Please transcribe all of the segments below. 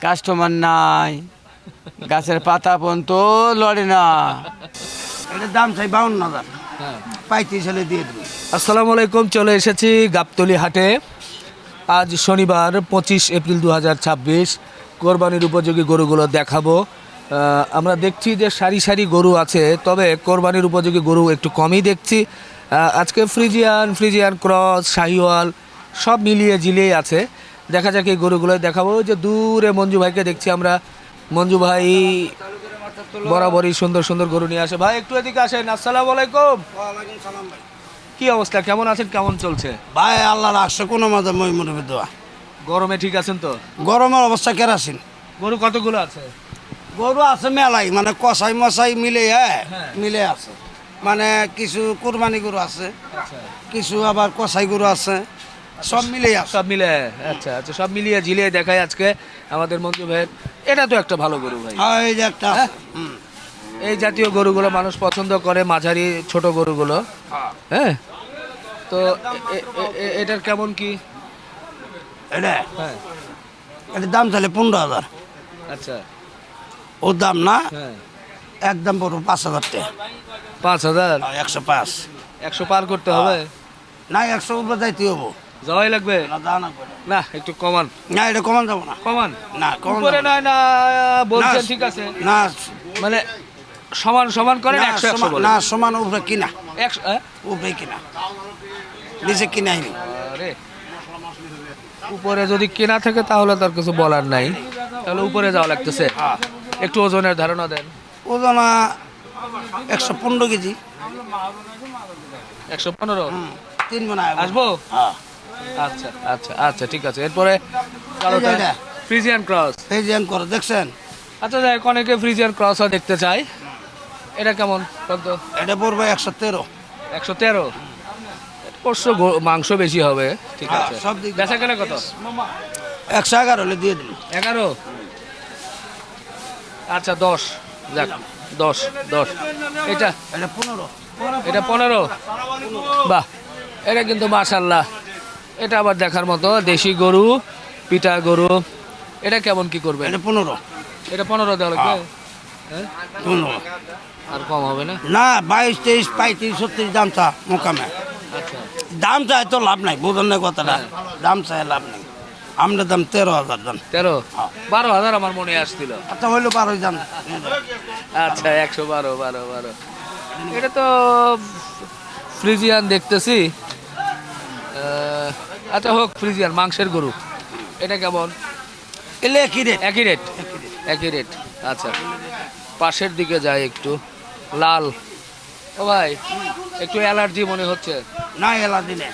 Customer নাই, গাছের পাতা পর্যন্ত লড়ে না। এটার দাম চাই 52,000, 35 হলে দিয়ে দেবো। আসসালামু আলাইকুম, চলে এসেছি গাবতলী হাটে। আজ শনিবার 25 এপ্রিল 2026। কোরবানির উপযোগী গরুগুলো দেখাবো। আমরা দেখছি যে সারি সারি গরু আছে, তবে কোরবানির উপযোগী গরু একটু কমই দেখছি। আজকে ফ্রিজিয়ান ক্রস, শাহিওয়াল সব মিলিয়ে ঝিলিয়ে আছে। দেখা যাক এই গরুগুলো দেখাবো। ওই যে দূরে মঞ্জু ভাইকে দেখছি আমরা। মঞ্জু ভাই বরাবরই সুন্দর সুন্দর গরু নিয়ে আসে। ভাই একটু এদিকে আসেন। আসসালামু আলাইকুম। কি অবস্থা, কেমন আছেন, কেমন চলছে? ভাই আল্লাহ রাখছে কোনো মতে মই মুরব্বী দোয়া। গরমে ঠিক আছেন তো? গরমের অবস্থা কেরাসিন। গরু কতগুলো আছে? গরু আছে মেলাই, মানে কষাই মশাই মিলে হ্যাঁ। মিলে আছে। মানে কিছু কুরবানি গরু আছে, কিছু আবার কষাই গরু আছে, সব মিলে আছে। সব মিলে, আচ্ছা আচ্ছা, সব মিলিয়ে ঝিলিয়ে দেখায় আজকে আমাদের মঞ্জু ভাইয়ের। এটা তো একটা ভালো গরু ভাই। হ্যাঁ, এই যে একটা আছে। এই জাতীয় গরুগুলো মানুষ পছন্দ করে, মাঝারি ছোট গরুগুলো। হ্যাঁ, তো এটার কেমন কি? এটা হ্যাঁ, এটার দাম চাইলে 15,000। আচ্ছা। ওর দাম না, হ্যাঁ, একদম বড় 5,000 টাকা। 5,000। 105 100 পার করতে হবে না, 100 উপরে যাইতে হবো। যাওয়াই লাগবে না, দাও না করে। না, একটু কমান। না, এটা কমান যাবো না। কমান না, কমান উপরে যাবো না। নয় না, বলছেন না, ঠিক আছে, না, মানে সমান সমান করেন। না, 100 সমান- বলে না, সমান উপরে কিনা, 100। উপরে কিনা, নিচে কিনা হয়নি। আরে, উপরে যদি কেনা থাকে তাহলে তার কিছু বলার নাই, তাহলে উপরে যাওয়া লাগতেছে। একটু ওজনের ধারণা দেন। ওজনা 115 কেজি। 115। 3 মনে হয়। আসবো? হ্যাঁ, আচ্ছা আচ্ছা আচ্ছা, ঠিক আছে। এরপরে কালোটা এই যে এটা। Friesian cross. এই যে করে দেখছেন, আচ্ছা, যাই হোক, অনেকে ফ্রিজিয়ান ক্রসও দেখতে চায়। এটা কেমন, কত? এটা পড়বে 113। 113। অবশ্য মাংস বেশি হবে, ঠিক হ্যাঁ, আছে। সব দিক বেচা কেনা কত? 111 হলে দিয়ে দিন। 11। আচ্ছা, 10। যাক, 10 10। এটা এটা 15। এটা 15। বাহ, এটা কিন্তু মাশাল্লাহ, এটা আবার দেখার মতো দেশি গরু, পিটা গরু। এটা কেমন কি করবে? এটা 15। এটা 15 দেওয়া লাগবে। হ্যাঁ, 15 আর কম হবে না? না, 22 23 35 36 দাম চা মোকামে। আচ্ছা, দাম চাই তো লাভ নাই, বোঝেন না কথাটা। দাম চাই লাভ নাই। আমরা দাম 13,000 দাম। 13 12,000 আমার মনে আসছিল। আচ্ছা, হইলো 12 দাম। আচ্ছা, 112 12 12। এটা তো ফ্রিজিয়ান দেখতেছি। আচ্ছা, হোক, ফ্রিজিয়ান মাংসের গরু। এটা কেমন? এলে কি রে? একই রেট, একই রেট। আচ্ছা, পাশের দিকে যায় একটু। লাল। ও ভাই, একটু অ্যালার্জি মনে হচ্ছে। না, এলা দিনে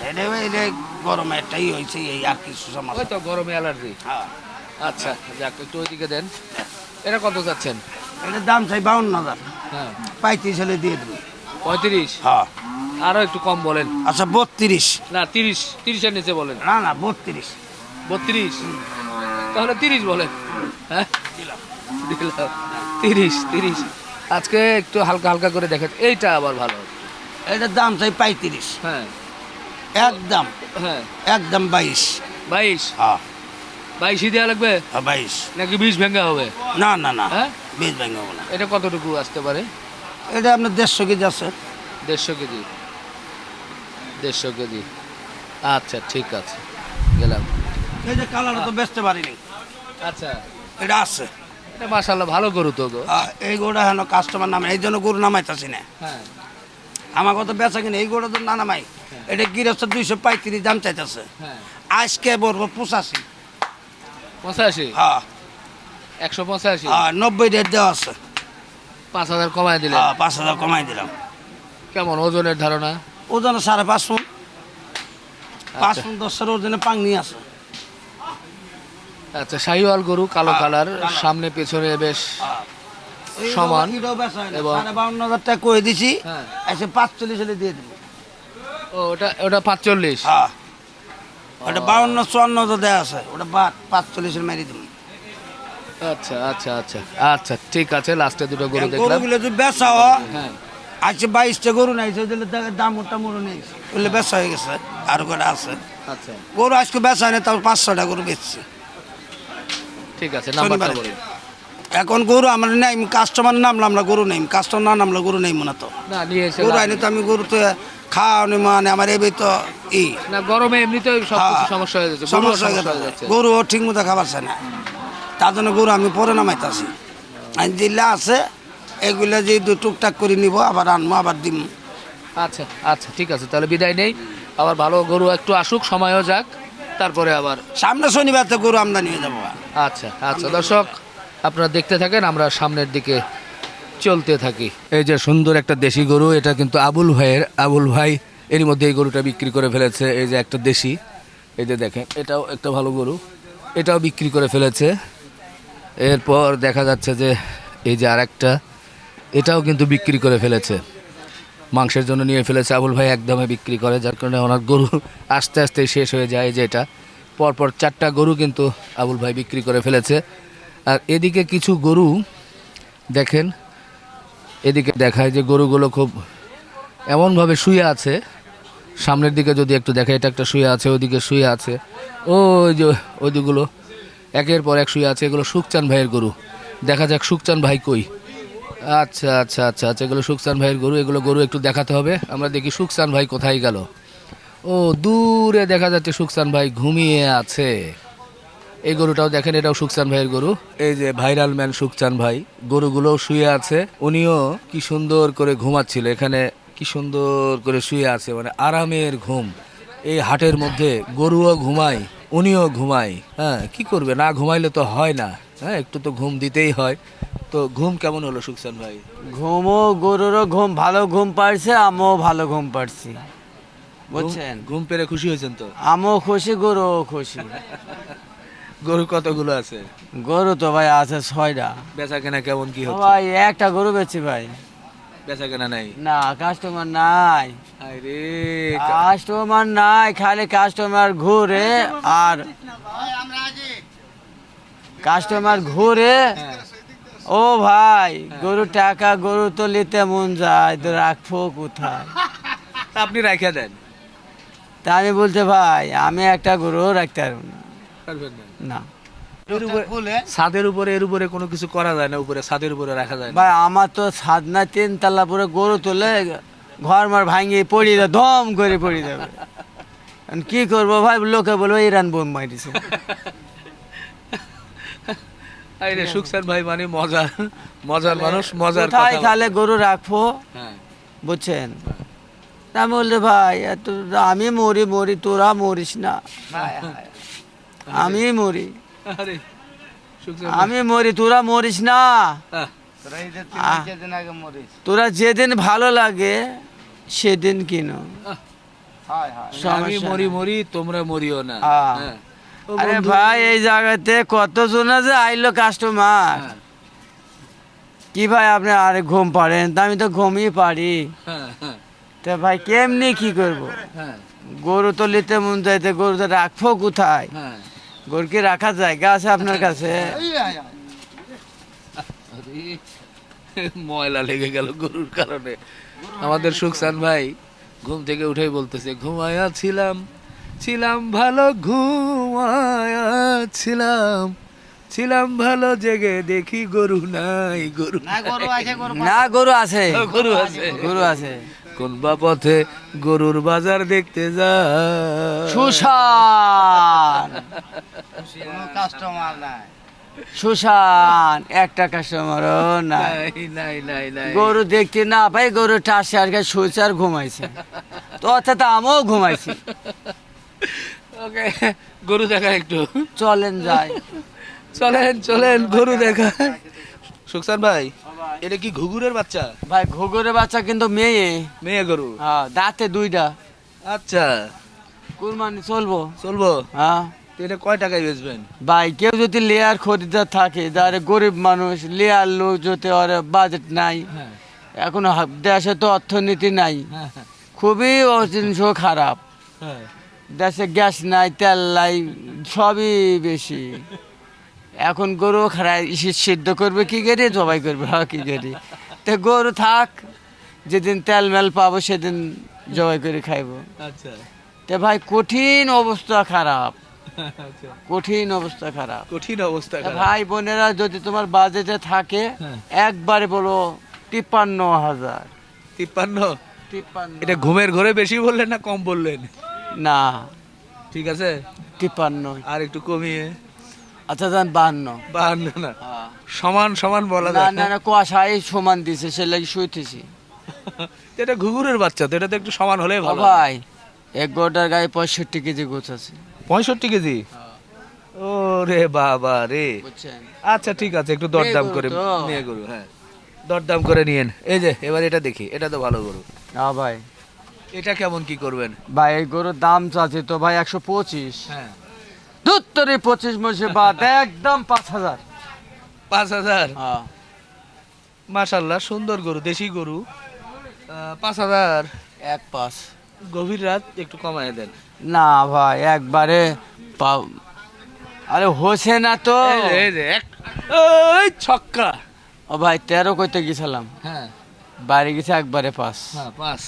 এটা গরমে একটাই হয়েছে, এই আর কিছু ওই সমস্যা। তো গরমে অ্যালার্জি। হ্যাঁ, আচ্ছা, যাক, একটু ওইদিকে দেন। এটা কত যাচ্ছেন? এটার দাম চাই 52,000, হ্যাঁ, 35 হলে দিয়ে দেবো। 35। হ্যাঁ, আরো একটু কম বলেন। আচ্ছা 32। না, 30 এর নিচে বলেন। না না, 32। 32। তাহলে 30 বলেন। হ্যাঁ, দিলাম 30 30। আজকে একটু হালকা হালকা করে দেখেন, এইটা আবার ভালো। এটার দাম চাই 35। হ্যাঁ একদম হ্যাঁ, একদম 22। 22। হ্যাঁ, 22 দেওয়া লাগবে 22। নাকি 20 ভেঙ্গা হবে? না না না, হ্যাঁ, 20 ভাঙা হবে না। এটা কতটুকু আসতে পারে? এটা আপনার 150 কেজি আছে। 150 কেজি। 150 কেজি। আচ্ছা, ঠিক আছে, গেলাম। এই যে কালারটা তো বেচতে পারিনি। আচ্ছা, এটা আছে। এটা মাশাআল্লাহ ভালো গরু তো গো। এই গরুটা হেন কাস্টমার নামে, এই জন্য গরু নামাইতেছি না। হ্যাঁ, আমার কত বেচা কিনে এই গরুটা তো না নামাই। এটা গিরস্ত 235 দাম চাইতেছে। হ্যাঁ। আজকে বলবো 85। 85। হ্যাঁ 185। হ্যাঁ, 90 রেট দেওয়া আছে। 5,000 কমায় দিলেন। হ্যাঁ, 5,000 কমাই দিলাম। কেমন ওজনের ধারণা? ওজন 5.5 মণ। 5 আচ্ছা। মণ 10 ওজনে পাংনি আছে। আচ্ছা, শাহিওয়াল গরু, কালো কালার, সামনে পেছনে বেশ এই সমান। এটাও বেচা হয় না। এবং 52,000 টাকা করে দিছি। হ্যাঁ। এসে 45 হলে দিয়ে দেবো। ও, ওটা 45। হ্যাঁ, ওটা 52 54 দেওয়া আছে, ওটা বাদ 45 মেরে দেবো। আচ্ছা আচ্ছা আচ্ছা আচ্ছা, ঠিক আছে। লাস্টে দুটো গরু দেখলাম। গরুগুলো যদি বেচা হয়, হ্যাঁ, আজকে 22টা গরু নাই, দাম ওটা মরু নেই, ওগুলো বেচা হয়ে গেছে। আর কটা আছে আচ্ছা। গরু, আজকে বেচা হয় না, তাও 5-6টা গরু বেচছে। ঠিক আছে, নাম্বারটা শনিবারে। বলুন। এখন গরু আমরা নেই, কাস্টমার নামলাম না গরু নেই, কাস্টমার না নামলে গরু নেই মনে তো। না নিয়ে এসে গরু লাভ আইনি নেই। তো আমি গরু তো খাওয়া নেই মানে আমার এবার তো না গরমে এমনিতেই সব কিছু হ্যাঁ, সমস্যা হয়ে যাচ্ছে, গরুও সমস্যা হয়ে হয়ে গেছে। যাচ্ছে। গরুও ঠিক মতো খাবার চায় না, তার জন্য গরু আমি পরে নামাইতেছি। আর যেগুলা আছে এগুলা যে টুকটাক করে নিব, আবার আনবো, আবার দিব। আচ্ছা আচ্ছা ঠিক আছে, তাহলে বিদায় নেই। আবার ভালো গরু একটু আসুক, সময়ও যাক, তারপরে আবার। সামনে শনিবার তো গরু আমদানি হয়ে যাবো। আচ্ছা আচ্ছা দর্শক, আপনারা দেখতে থাকেন, আমরা সামনের দিকে চলতে থাকি। এই যে সুন্দর একটা দেশি গরু, এটা কিন্তু আবুল ভাইয়ের। আবুল ভাই এরই মধ্যে এই গরুটা বিক্রি করে ফেলেছে। এই যে একটা দেশি, এই যে দেখেন, এটাও একটা ভালো গরু, এটাও বিক্রি করে ফেলেছে। এরপর দেখা যাচ্ছে যে এই যে আরেকটা, এটাও কিন্তু বিক্রি করে ফেলেছে, মাংসের জন্য নিয়ে ফেলেছে। আবুল ভাই একদমে বিক্রি করে, যার কারণে ওনার গরু আস্তে আস্তে শেষ হয়ে যায়। যে এটা পরপর 4টা গরু কিন্তু আবুল ভাই বিক্রি করে ফেলেছে। আর এদিকে কিছু গরু দেখেন, এদিকে দেখায় যে গরুগুলো খুব এমনভাবে শুয়ে আছে। সামনের দিকে যদি একটু দেখে, এটা একটা শুয়ে আছে, ওইদিকে শুয়ে আছে, ওই যে ওইদিকগুলো একের পর এক শুয়ে আছে। এগুলো সুখচান ভাইয়ের গরু, দেখা যাক সুখচান ভাই কই। আচ্ছা আচ্ছা আচ্ছা আচ্ছা, এগুলো সুখচান ভাইয়ের গরু। এগুলো গরু একটু দেখাতে হবে, আমরা দেখি সুখচান ভাই কোথায় গেল। ও দূরে দেখা যাচ্ছে সুখচান ভাই ঘুমিয়ে আছে। এই গরুটাও দেখেন, এটাও সুখচান ভাইয়ের গরু। এই যে ভাইরাল ম্যান সুখচান ভাই, গরুগুলোও শুয়ে আছে। উনিও কি সুন্দর করে ঘুমাচ্ছিল এখানে, কি সুন্দর করে শুয়ে আছে, মানে আরামের ঘুম। এই হাটের মধ্যে গরুও ঘুমায়, উনিও ঘুমায়। হ্যাঁ কি করবে, না ঘুমাইলে তো হয় না। হ্যাঁ একটু তো ঘুম দিতেই হয়। তো ঘুম কেমন হলো সুখচান ভাই? ঘুমও গরুরও ঘুম ভালো ঘুম পাড়ছে, আমিও ভালো ঘুম পাড়ছি, বুঝছেন। ঘুম পেরে খুশি হয়েছেন তো? আমিও খুশি, গরুও খুশি। গরু কতগুলো আছে? গরু তো ভাই আছে 6টা। বেচা কেনা কেমন কি হচ্ছে? ভাই একটা গরু বেচছি ভাই। বেচা কেনা নাই? না কাস্টমার নাই, আরে কাস্টমার নাই, খালি কাস্টমার ঘুরে আর কাস্টমার ঘুরে। ও ভাই গরু টাকা, গরু তো নিতে মন যায়, তো রাখবো কোথায়? আপনি রাখা দেন। তা আমি বলতে ভাই আমি একটা গরু রাখতে পারবো না। পারবেন না? না এর উপরে, ছাদের উপরে, এর উপরে কোনো কিছু করা যায় না, উপরে ছাদের উপরে রাখা যায় না। ভাই আমার তো সাধনা 3 তলা পুরো গরু তুলে ঘর মার ভাঙিয়ে পড়িয়ে দেবে, ধম করে পড়িয়ে দেবে। এখন কি করবো ভাই, লোকে বলবো ইরান বোম মারিছে। আরে সুখসান ভাই মানে মজার মজার মানুষ, মজার কোথায় কথা। তাহলে গরু রাখবো, হ্যাঁ বুঝছেন। তা আমি বললে ভাই আমি মরি মরি, তোরা মরিস না, আমি মরি, আরে সুখসান আমি মরি, তোরা মরিস না। হ্যাঁ, তোরা যেদিন ভালো লাগে সেদিন কিনো, আমি সমস্যা মরি নাই। মরি, তোমরা মরিও না। হ্যাঁ। হ্যাঁ। ও আরে বন্ধু, ভাই এই জায়গাতে কতজন যে আইলো কাস্টমার, হ্যাঁ, কি ভাই আপনি আরে ঘুম পাড়েন, তা আমি তো ঘুমিয়ে পারি। হ্যাঁ, হ্যাঁ, তা ভাই কেমনি কি করব, হ্যাঁ, গরু তো নিতে মন যাইতে, গরু তো রাখবো কোথায়? হ্যাঁ। গরু কি রাখার জায়গা আছে আপনার কাছে? আরে, ময়লা লেগে গেল গরুর কারণে। আমাদের সুখসান ভাই ঘুম থেকে উঠেই বলতেছে, ঘুমায়া ছিলাম, ছিলাম ভালো, ঘুমায়া ছিলাম, ছিলাম ভালো, জেগে দেখি গরু নাই, গরু নাই। না গরু আছে, গরু আছে, গরু আছে। কোন বা পথে গরুর বাজার দেখতে যা। সুশান, সুশান একটা কাস্টমারও নাই। নাই নাই নাই নাই। গরু দেখতে না পাই, গরু টাসে আর শুয়েছে আর ঘুমাইছে, তো অর্থাৎ আমিও ঘুমাইছি। ওকে, গরু দেখা একটু, চলেন যাই। চলেন চলেন গরু দেখা। সুখসান ভাই, এটা কি ঘুঘুরের বাচ্চা? ভাই ঘুঘুরের বাচ্চা কিন্তু মেয়ে, মেয়ে গরু? হ্যাঁ দাঁতে 2টা। আচ্ছা, কুরবানি চলবো। চলবো। হ্যাঁ তো এটা কয় টাকায় বেচবেন? ভাই কেউ যদি লেয়ার খরিদ্দার থাকে, যারা গরিব মানুষ, লেয়ার লোক যদি ওর বাজেট নাই, হ্যাঁ, এখন দেশে তো অর্থনীতি নাই, হ্যাঁ, খুবই জিনিস খারাপ। হ্যাঁ। দেশে গ্যাস নাই, তেল নাই, সবই বেশি। এখন গরু খারাপ, সিদ্ধ করবে কি করি, জবাই করবে কি করি। তো গরু থাক, যেদিন তেল মেল পাবো সেদিন জবাই করে খাইবো। আচ্ছা, তো ভাই কঠিন অবস্থা খারাপ। আচ্ছা, কঠিন অবস্থা খারাপ। কঠিন অবস্থা তা খারাপ। ভাই বোনেরা যদি তোমার বাজেটে থাকে হ্যাঁ। একবারে বলো 53,000। 53? 53 এটা ঘুমের ঘরে বেশি বললেন না কম বললেন? না, ঠিক আছে, 53। আর একটু কমিয়ে আচ্ছা যান 52। 52 না, সমান সমান বলা না যায় না না, কুয়াশায় সমান দিছে সে লাগি শুইতেছি। এটা ঘুঘুরের বাচ্চা তো, এটা তো একটু সমান হলেই ও ভালো। ভাই এক গোটার গায়ে 65 কেজি গোছ আছে, 65 কেজি? ও রে বাবা রে। বুঝছেন? আচ্ছা ঠিক আছে, একটু দরদাম মেয়ে করে গরু তো। নিয়ে গরু, হ্যাঁ দরদাম করে নিয়েন। এই যে এবার এটা দেখি, এটা তো ভালো গরু। না ভাই, এটা কেমন কি করবেন? ভাই এই গরুর দাম চাচ্ছে তো ভাই 125। হ্যাঁ, দুত্তরে 25 মাসে বাদ একদম 5,000। 5000? হ্যাঁ মাশাল্লাহ, সুন্দর গরু, দেশি গরু। 5000? 1.5। গভীর রাত, একটু কমায় দেন। না ভাই একবারে আরে হোসে না তো। এই যে ওই ছক্কা। ও ভাই 13 কইতে গেছিলাম, হ্যাঁ বাড়ি গেছে একবারে 5। হ্যাঁ, 5।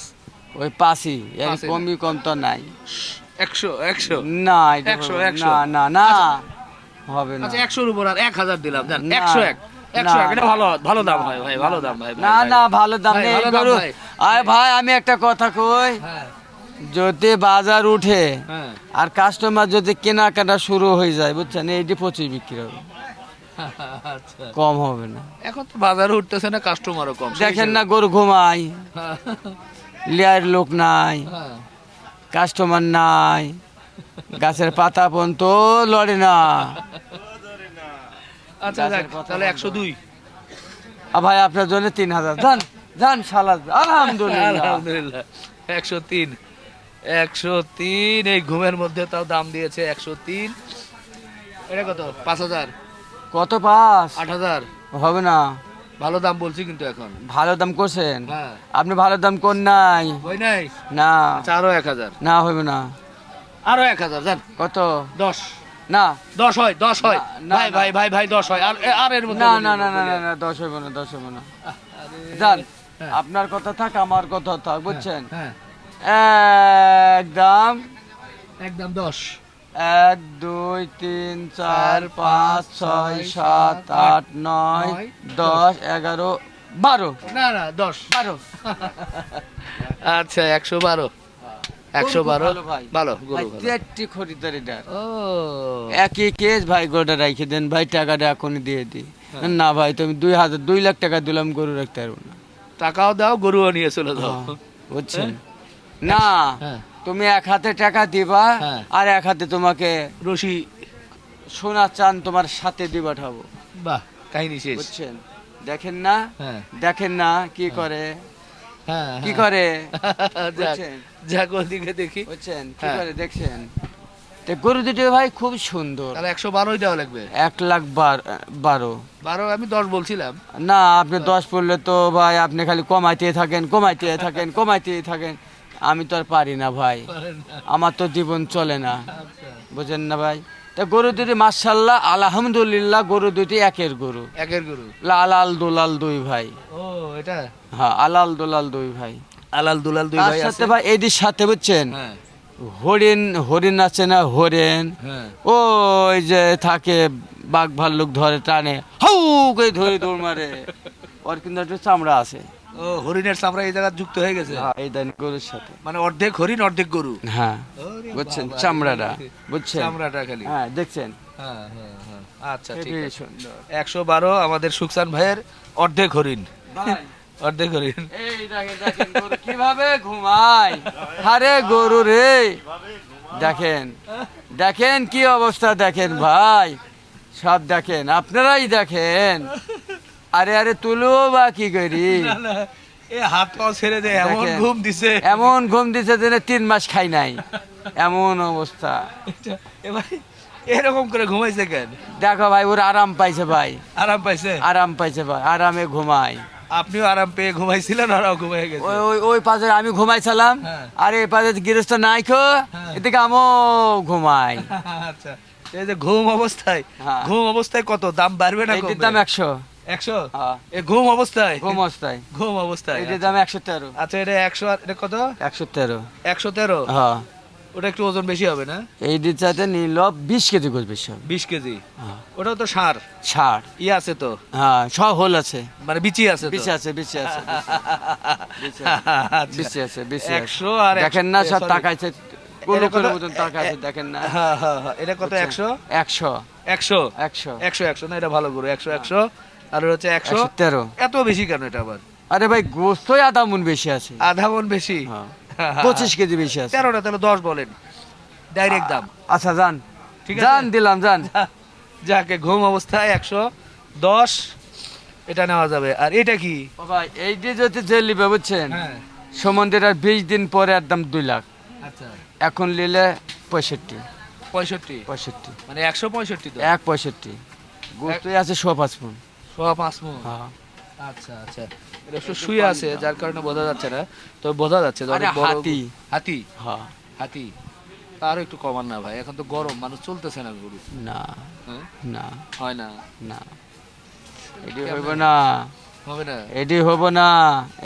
ওই 5ই, এর পাঁচই না। কমই কম তো নাই। 100? না এটা 100, হবে 100 না, না না হবে না। আচ্ছা, 100-র উপর আর 1000 দিলাম, দেন। না, 101, না, এটা ভালো ভালো দাম হয় ভাই, ভালো দাম ভাই। না না ভালো দাম ভাই, নেই ভালো দাম গরু। ভাই। আরে ভাই আমি একটা কথা কই, হ্যাঁ যদি বাজার উঠে হ্যাঁ। আর কাস্টমার যদি কেনাকাটা শুরু হয়ে যায় বুঝছেন, এইটি 25 বিক্রি হবে, আচ্ছা, কম হবে না। এখন তো বাজারে উঠতেছে না, কাস্টমারও কম। দেখেন না গরু ঘুমাই, হ্যাঁ, লিয়ার লোক নাই, হ্যাঁ। কাস্টমার নাই, গাছের পাতা পর্যন্ত লড়ে না। আচ্ছা গাছের যাক, পাতা তাহলে বন্ধ। 102। ভাই আপনার জন্য 3,000 যান যান শালা, আলহামদুলিল্লাহ। আলহামদুলিল্লাহ, 103। 103, এই ঘুমের মধ্যে তাও দাম দিয়েছে 103। এটা কত? 5000? কত 5? 8000? হবে না, ভালো দাম বলছি কিন্তু এখন। ভালো দাম করছেন হ্যাঁ, আপনি, ভালো দাম কোন নাই। হয় নাই? না আচ্ছা, আরো 1000। না হবে না। আরো 1000, জান। কত? 10? না 10 হয়, 10 হয়। না, ভাই না। ভাই ভাই ভাই, 10 হয়। আর এর মধ্যে না বলি, না না না বলি। না না 10 হবে না, 10 হবে না। যান, হ্যাঁ। আপনার কথা থাক আমার কথা থাক বুঝছেন। হ্যাঁ, একদম একদম 10। 1 2 3 4 5 6 7 8 9 10 11 12 না না, 10। 12। আচ্ছা, 112। 112 ভালো ভাই, ভালো গরু, ভাই ভালো। 33 খরিদারিদার ও একই কেস ভাই, গোটা রাখে দেন ভাই, টাকাটা এখনই দিয়ে দিই। না ভাই তুমি 2 লাখ টাকা দিলাম, গরু রাখতে পারবো না। টাকাও দাও, গরুও নিয়ে চলে যাও। বুঝছেন না, হ্যাঁ। তুমি এক হাতে টাকা দিবা হ্যাঁ। আর এক হাতে তোমাকে রশি। সোনা চান তোমার সাথে দিবা ঠাবো, বাহ, কাহিনী শেষ। বুঝছেন। দেখেন না, হ্যাঁ দেখেন না কি করে, হ্যাঁ, কি করে যাক, বুঝছেন, যাক, ওদিকে দেখি। বুঝছেন কি হ্যাঁ। করে দেখছেন। তো গরু দুটো ভাই খুব সুন্দর, তাহলে 112ই দেওয়া লাগবে। 1,12,000। 12? আমি 10 বলছিলাম। না আপনি 10 পড়লে তো ভাই আপনি খালি কমাইতে থাকেন, কমাইতে থাকেন, কমাইতে থাকেন। আমি তো আর পারি না ভাই, আমার তো জীবন চলে না, বুঝেন না ভাই। তা গরু দুটি মাশাআল্লাহ আলহামদুলিল্লাহ, গরু দুটি একের গরু, একের গরু। আলাল দুলাল দুই ভাই। ও এটা হ্যাঁ আলাল দুলাল দুই ভাই। আলাল দুলাল দুই তার ভাই সাথে আছে। ভাই এদের সাথে বুঝছেন হ্যাঁ হরিণ, হরিণ আছে না হরিণ, হ্যাঁ। ওই যে থাকে বাঘ ভাল্লুক ধরে টানে, হাউ করে ধরে দৌড় মারে, ওর কিন্তু একটু চামড়া আছে। ও, হরিণের চামড়া এই জায়গায় যুক্ত হয়ে গেছে। হ্যাঁ, এই দেন গরুর সাথে। মানে অর্ধেক হরিণ অর্ধেক গরু। হ্যাঁ ওরে বুঝছেন বাবা, চামড়াটা, বুঝছেন চামড়াটা খালি। হ্যাঁ দেখছেন। হ্যাঁ হ্যাঁ হ্যাঁ, আচ্ছা ঠিক খুবই আছে। সুন্দর 112 আমাদের সুকসান ভাইয়ের অর্ধেক হরিণ, ভাই। অর্ধেক হরিণ। এই দেখেন দেখেন গরু কিভাবে ঘুমায়, আরে গরু রে, দেখেন দেখেন কি অবস্থা, দেখেন ভাই সব দেখেন, আপনারাই দেখেন। আরে আরে তুলো বা কি করি, না, না, এ হাত পা ছেড়ে দে, এমন দেখেন। ঘুম দিছে। এমন ঘুম দিছে যে 3 মাস খাই নাই, এমন অবস্থা। এ ভাই, এরকম করে ঘুমাইছে কেন? দেখো ভাই ওর আরাম পাইছে ভাই, আরাম পাইছে? আরাম পাইছে ভাই, আরামে ঘুমায়। আপনিও আরাম পেয়ে ঘুমাইছিলেন, ওরাও ঘুমাই গেছে। ওই ওই ওই পাশে আমি ঘুমাইছিলাম, হ্যাঁ। আর এই পাশে গৃহস্থ নাই খো, হ্যাঁ। এদিকে আমিও ঘুমাই। আচ্ছা, এই যে ঘুম অবস্থায়, হ্যাঁ। ঘুম অবস্থায় কত দাম বাড়বে না এইটির কমবে? দাম 100। 100? হ্যাঁ। এ ঘুম অবস্থায়? ঘুম অবস্থায় ঘুম অবস্থায়, এইটির আচ্ছা। দাম 113। আচ্ছা, এটা 100 আর এটা কত? 113। 113? হ্যাঁ ওটা একটু ওজন বেশি হবে না? এই চাইতে নিল 20 কেজি করে বেশি হবে। 20 কেজি। হ্যাঁ। ওটাও তো সার ষাট। আছে তো, হ্যাঁ সব হোল আছে, মানে বিচি আছে তো? বেশি আছে, বেশি আছে, আচ্ছা। বেশি আছে, বেশি 100 আর দেখেন না সব sorry, টাকা আছে, কোন কোন মতন টাকা আছে দেখেন না। হ্যাঁ হ্যাঁ হ্যাঁ, এটা কত? 100 100 100 100 100 100 না, এটা ভালো গরু। 100 100 আর ওর হচ্ছে 113। এত বেশি কেন এটা আবার? আরে ভাই গোস্তই আধা মন বেশি আছে। আধা মন বেশি? হ্যাঁ 25 কেজি বেশি আছে। 13টা তাহলে 10 বলেন ডাইরেক্ট দাম। আচ্ছা যান, ঠিক আছে। যান দিলাম, যান। যাকে ঘুম অবস্থায় 110 এটা নেওয়া যাবে। আর এটা কি? ও ভাই এই যে যদি যে লিবে বুঝছেন, হ্যাঁ সমন্দির আর 20 দিন পরে একদম 2 লাখ, আচ্ছা এখন নিলে 65 65 মানে 165 তো? 165 গোস্তই আছে 105 মন। 5 মণ। হ্যাঁ আচ্ছা আচ্ছা, এটা একটু শুয়ে আছে যার কারণে বোঝা যাচ্ছে না, তো বোঝা যাচ্ছে যে আরে অনেক বড়। হাতি। হাতি? হ্যাঁ হাতি আরো একটু কমান না ভাই, এখন তো গরম, মানুষ চলতেছে না গরু। না হ্যাঁ না হয় না, না, এটি হইব না, হবে না। এটি হইব না,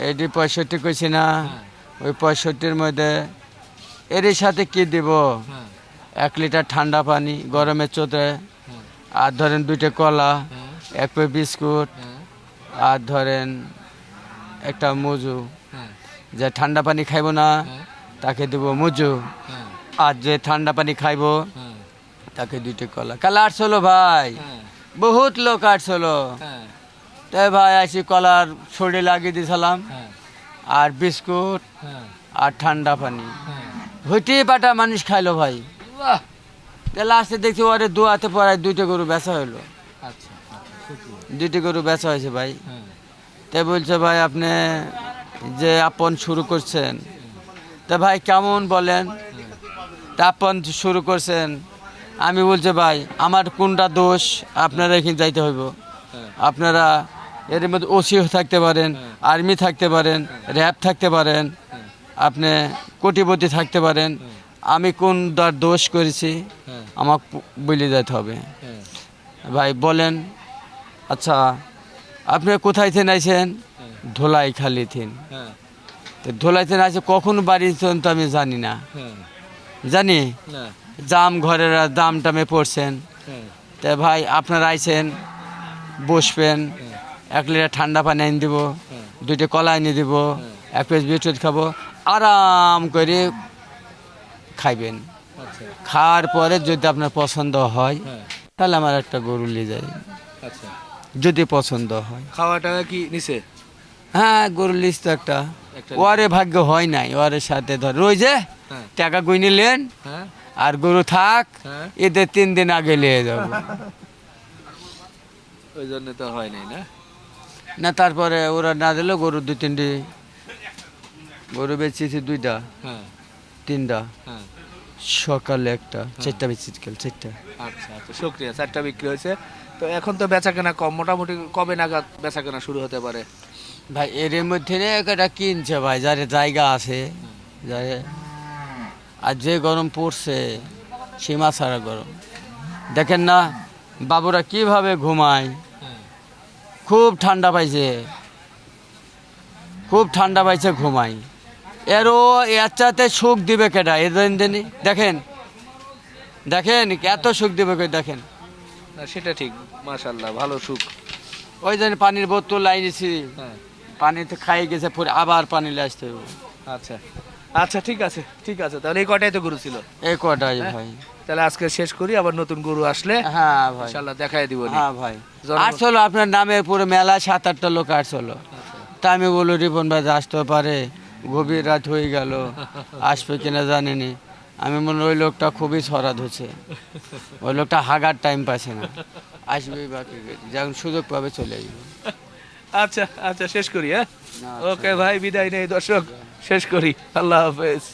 এটি 65 কইছি না, হ্যাঁ ওই 65-র মধ্যে এর সাথে কি দিব? হ্যাঁ 1 লিটার ঠান্ডা পানি গরমের চোতে, হ্যাঁ আর ধরেন 2টা কলা, হ্যাঁ 1 প্লেট বিস্কুট, হ্যাঁ আর ধরেন একটা মুজু। হ্যাঁ যে ঠান্ডা পানি খাইব না হ্যাঁ তাকে দেব মুজু, হ্যাঁ আর যে ঠান্ডা পানি খাইব হ্যাঁ তাকে 2টা কলা। কাল আসলো ভাই, হ্যাঁ বহুত লোক আসলো, হ্যাঁ তাই ভাই আসি কলার ছড়ি লাগিয়ে দিয়েছিলাম, হ্যাঁ আর বিস্কুট হ্যাঁ আর ঠান্ডা পানি, হ্যাঁ হইটি পাটা মানুষ খাইলো ভাই। বাহ! লাস্টে দেখছি ওরে দোয়াতে পড়ায় 2টা গরু বেচা হইলো, আচ্ছা আচ্ছা, শুক্রিয়া। 2টি গরু বেচা হয়েছে ভাই। হ্যাঁ তাই বলছে ভাই আপনি যে আপন শুরু করছেন, তা ভাই কেমন বলেন, তা আপন শুরু করছেন। আমি বলছে ভাই আমার কোনটা দোষ, আপনারা এখানে যাইতে হইব, হ্যাঁ আপনারা এর মধ্যে ওসি থাকতে পারেন, আর্মি থাকতে পারেন, র্যাব থাকতে পারেন, হ্যাঁ আপনি কোটিপতি থাকতে পারেন, আমি কোন দোষ করেছি হ্যাঁ আমাকে বলে যেতে হবে। হ্যাঁ ভাই বলেন, আচ্ছা আপনি কোথায় থেকে আইছেন? ধোলাই খালি থিন। হ্যাঁ তো ধোলাই থেকে আছে, কখন বাড়ি তো আমি জানি না, হ্যাঁ জানি না জাম ঘরের দাম টামে পড়ছেন। হ্যাঁ তা ভাই আপনারা আইছেন, বসবেন, 1 লিটার ঠান্ডা পানি এনে দিব, 2টা কলা এনে দিব, 1 পিস বিস্কুট খাবো, আরাম করে খাইবেন। আচ্ছা খাওয়ার পরে যদি আপনার পছন্দ হয় হ্যাঁ তাহলে আমার একটা গরু নিয়ে যায়, আচ্ছা। যদি পছন্দ হয়। খাওয়া টাকা কি নিছে? হ্যাঁ গরু লিস তো একটা, একটা ওয়ারে ভাগ্য হয় নাই, ওয়ারের সাথে ধর ওই যে হ্যাঁ টাকা গুই নিলেন হ্যাঁ আর গরু থাক, হ্যাঁ এদের 3 দিন আগে নিয়ে যাবো। ওই জন্য তো হয় নাই না। না তারপরে ওরা না দিলে গরু 2-3টি গরু বেচেছি, 2টা হ্যাঁ 3টা, হ্যাঁ সকালে একটা, 4টা বেচেছি, কাল 4টা। আচ্ছা আচ্ছা, শুক্রিয়া। 4টা বিক্রি হয়েছে, তো এখন তো বেচা কেনা কম, মোটামুটি কবে নাগাদ বেচা কেনা শুরু হতে পারে? ভাই এর মধ্যে না একটা কিনছে ভাই, যার জায়গা আছে, যারে আর যে গরম পড়ছে সীমা ছাড়া গরম, দেখেন না বাবুরা কিভাবে ঘুমায়, হ্যাঁ খুব ঠান্ডা পাইছে, খুব ঠান্ডা পাইছে, ঘুমাই। এরও এর চাতে সুখ দিবে কেটা এদিন দিনই, দেখেন দেখেন এত সুখ দিবে কে, দেখেন না সেটা ঠিক, মাশাআল্লাহ ভালো সুখ। ওই জন্য পানির বোতল লাইনেছি, হ্যাঁ পানিতে খাই গেছে, পরে আবার পানি নিয়ে আসতে হবে। আচ্ছা আচ্ছা, ঠিক আছে ঠিক আছে, তাহলে এই কটাই তো গরু ছিল। এই কটাই ভাই। তাহলে আজকে শেষ করি, আবার নতুন গরু আসলে হ্যাঁ ভাই, ইনশাআল্লাহ দেখাই দিব। হ্যাঁ ভাই। জনগণ- আর চলো আপনার নামে পুরো মেলা 7-8টা লোক আর চলো, তা আমি বলো রিপন ভাই আসতে পারে, গভীর রাত হয়ে গেল, আসবে কিনা জানিনি। আমি মনে হয় ওই লোকটা খুবই সরাদ হচ্ছে, ওই লোকটা হাগার টাইম পাচ্ছে না, আসবেই বাকি যখন সুযোগ পাবে চলে যাবে। আচ্ছা আচ্ছা, শেষ করি। হ্যাঁ না, ওকে ভাই, বিদায় নেই দর্শক, শেষ করি। আল্লাহ হাফেজ।